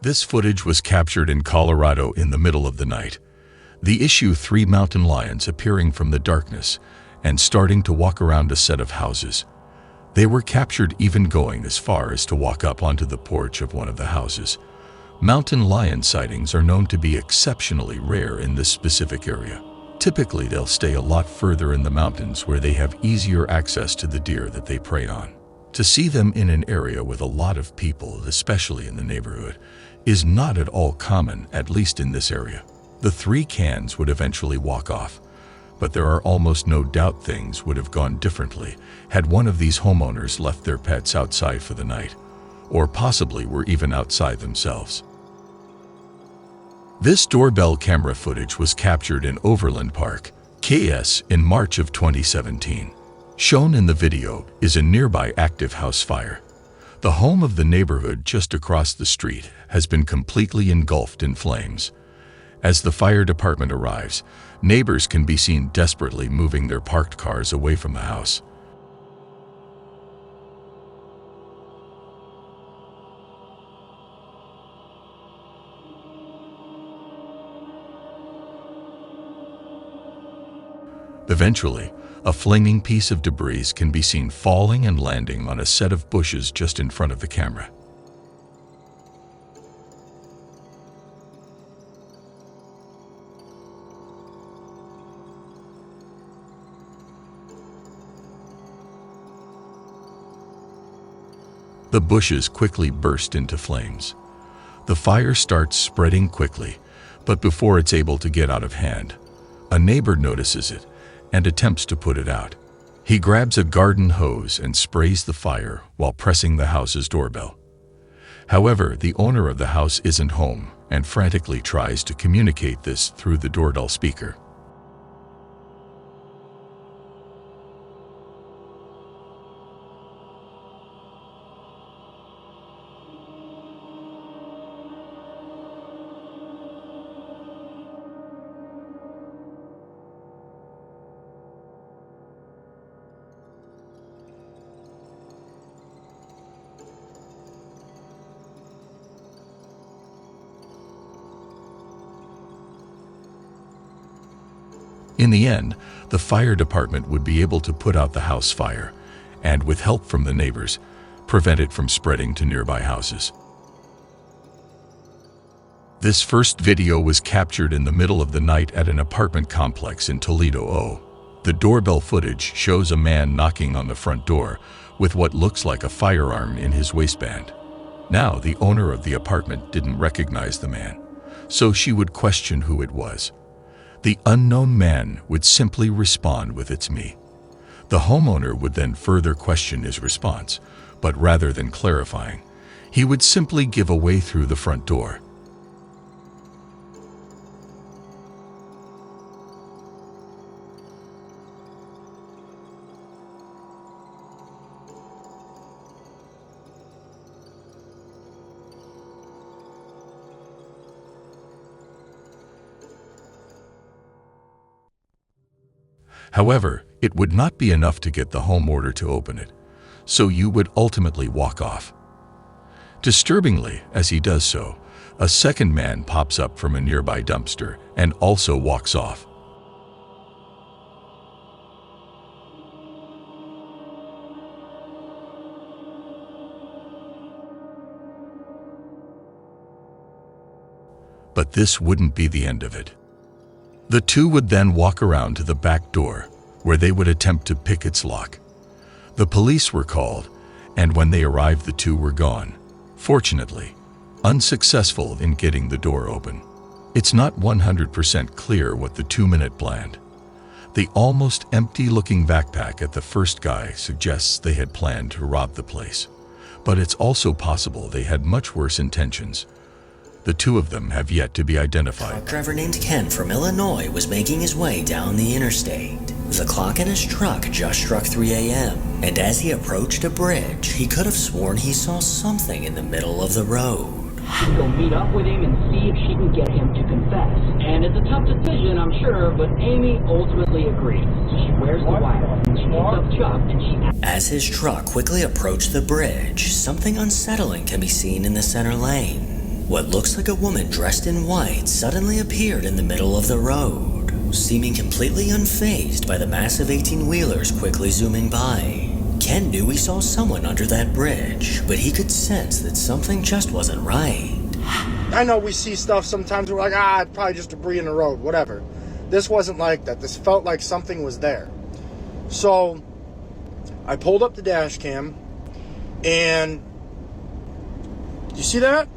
This footage was captured in Colorado in the middle of the night. The issue: three mountain lions appearing from the darkness and starting to walk around a set of houses. They were captured even going as far as to walk up onto the porch of one of the houses. Mountain lion sightings are known to be exceptionally rare in this specific area. Typically, they'll stay a lot further in the mountains where they have easier access to the deer that they prey on. To see them in an area with a lot of people, especially in the neighborhood, is not at all common, at least in this area. The three cans would eventually walk off, but there are almost no doubt things would have gone differently had one of these homeowners left their pets outside for the night, or possibly were even outside themselves. This doorbell camera footage was captured in Overland Park, KS, in March of 2017. Shown in the video is a nearby active house fire. The home of the neighborhood just across the street has been completely engulfed in flames. As the fire department arrives, neighbors can be seen desperately moving their parked cars away from the house. Eventually, a flaming piece of debris can be seen falling and landing on a set of bushes just in front of the camera. The bushes quickly burst into flames. The fire starts spreading quickly, but before it's able to get out of hand, a neighbor notices it and attempts to put it out. He grabs a garden hose and sprays the fire while pressing the house's doorbell. However, the owner of the house isn't home and frantically tries to communicate this through the doorbell speaker. In the end, the fire department would be able to put out the house fire and, with help from the neighbors, prevent it from spreading to nearby houses. This first video was captured in the middle of the night at an apartment complex in Toledo, Ohio. The doorbell footage shows a man knocking on the front door with what looks like a firearm in his waistband. Now, the owner of the apartment didn't recognize the man, so she would question who it was. The unknown man would simply respond with "It's me." The homeowner would then further question his response, but rather than clarifying, he would simply give away through the front door. However, it would not be enough to get the homeowner to open it, so you would ultimately walk off. Disturbingly, as he does so, a second man pops up from a nearby dumpster and also walks off. But this wouldn't be the end of it. The two would then walk around to the back door, where they would attempt to pick its lock. The police were called, and when they arrived, the two were gone, fortunately, unsuccessful in getting the door open. It's not 100% clear what the two-men planned. The almost empty-looking backpack at the first guy suggests they had planned to rob the place, but it's also possible they had much worse intentions. The two of them have yet to be identified. A truck driver named Ken from Illinois was making his way down the interstate. The clock in his truck just struck 3 a.m., and as he approached a bridge, he could have sworn he saw something in the middle of the road. Go meet up with him and see if she can get him to confess. And it's a tough decision, I'm sure, but Amy ultimately agrees. She wears the wire, she picks up Chuck, and she... As his truck quickly approached the bridge, something unsettling can be seen in the center lane. What looks like a woman dressed in white suddenly appeared in the middle of the road, seeming completely unfazed by the massive 18-wheelers quickly zooming by. Ken knew he saw someone under that bridge, but he could sense that something just wasn't right. I know we see stuff sometimes, we're like, it's probably just debris in the road, whatever. This wasn't like that. This felt like something was there. So I pulled up the dash cam, and you see that?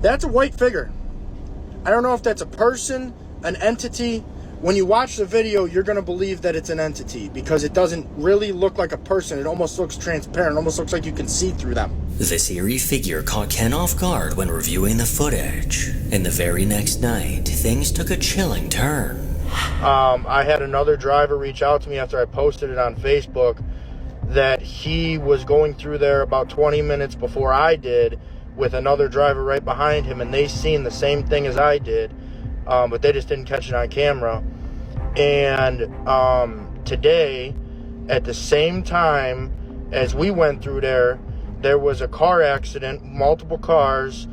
That's a white figure. I don't know if that's a person, an entity. When you watch the video, you're going to believe that it's an entity because it doesn't really look like a person. It almost looks transparent. It almost looks like you can see through them. This eerie figure caught Ken off guard when reviewing the footage. And the very next night, things took a chilling turn. I had another driver reach out to me after I posted it on Facebook that he was going through there about 20 minutes before I did with another driver right behind him, and they seen the same thing as I did, but they just didn't catch it on camera. And today, at the same time as we went through there, there was a car accident, multiple cars.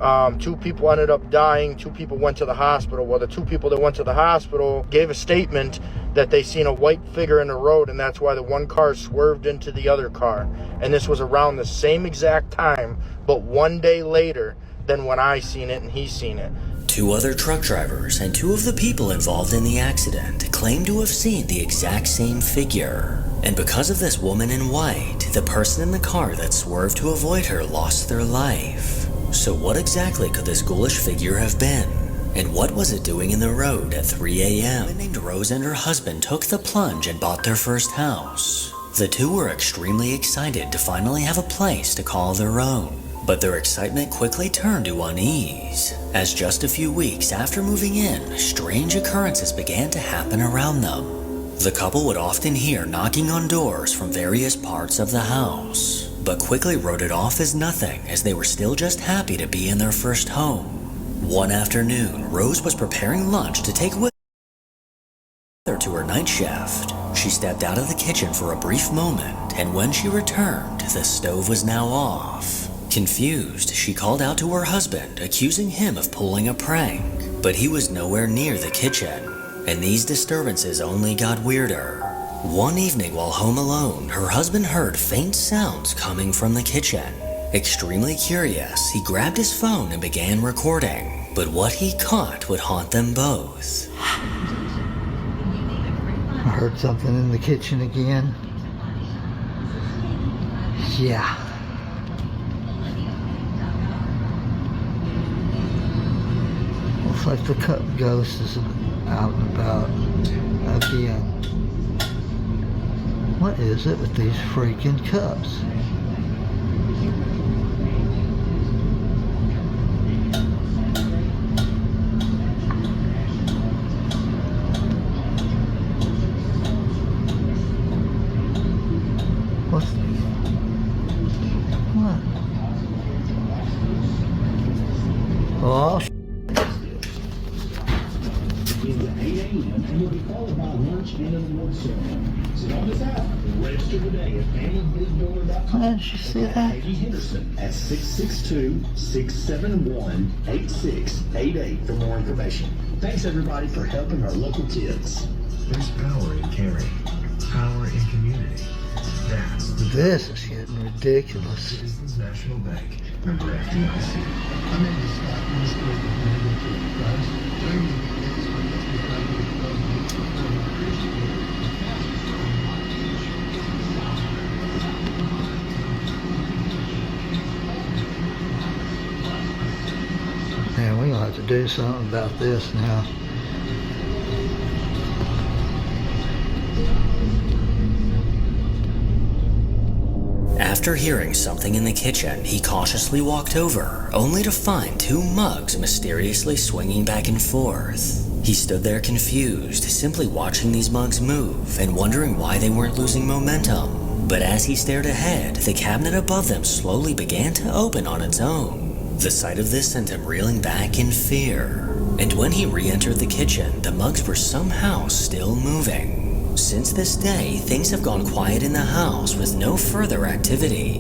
2 people ended up dying. 2 people went to the hospital. Well, the 2 people that went to the hospital gave a statement that they seen a white figure in the road, and that's why the one car swerved into the other car. And this was around the same exact time, but 1 day later than when I seen it and he seen it. 2 other truck drivers and 2 of the people involved in the accident claimed to have seen the exact same figure. And because of this woman in white, the person in the car that swerved to avoid her lost their life. So what exactly could this ghoulish figure have been? And what was it doing in the road at 3 a.m.? A woman named Rose and her husband took the plunge and bought their first house. The 2 were extremely excited to finally have a place to call their own. But their excitement quickly turned to unease, as just a few weeks after moving in, strange occurrences began to happen around them. The couple would often hear knocking on doors from various parts of the house, but quickly wrote it off as nothing as they were still just happy to be in their first home. One afternoon, Rose was preparing lunch to take with her to her night shift. She stepped out of the kitchen for a brief moment, and when she returned, the stove was now off. Confused, she called out to her husband, accusing him of pulling a prank, but he was nowhere near the kitchen, and these disturbances only got weirder. One evening while home alone, her husband heard faint sounds coming from the kitchen. Extremely curious, he grabbed his phone and began recording, but what he caught would haunt them both. I heard something in the kitchen again. Yeah. Looks like the cup ghost is out and about again. What is it with these freaking cups? What? Oh, and will be followed by lunch and an award ceremony. So don't miss out. Register today at AnnieHisBuilder.com. did you see that? Peggy Henderson at 662-671-8688 for more information. Thanks everybody for helping our local kids. There's power in caring, power in community. That's the This is getting ridiculous. Citizens National Bank. Member FDIC. Man, we're gonna have to do something about this now. After hearing something in the kitchen, he cautiously walked over, only to find 2 mugs mysteriously swinging back and forth. He stood there confused, simply watching these mugs move and wondering why they weren't losing momentum. But as he stared ahead, the cabinet above them slowly began to open on its own. The sight of this sent him reeling back in fear. And when he re-entered the kitchen, the mugs were somehow still moving. Since this day, things have gone quiet in the house with no further activity.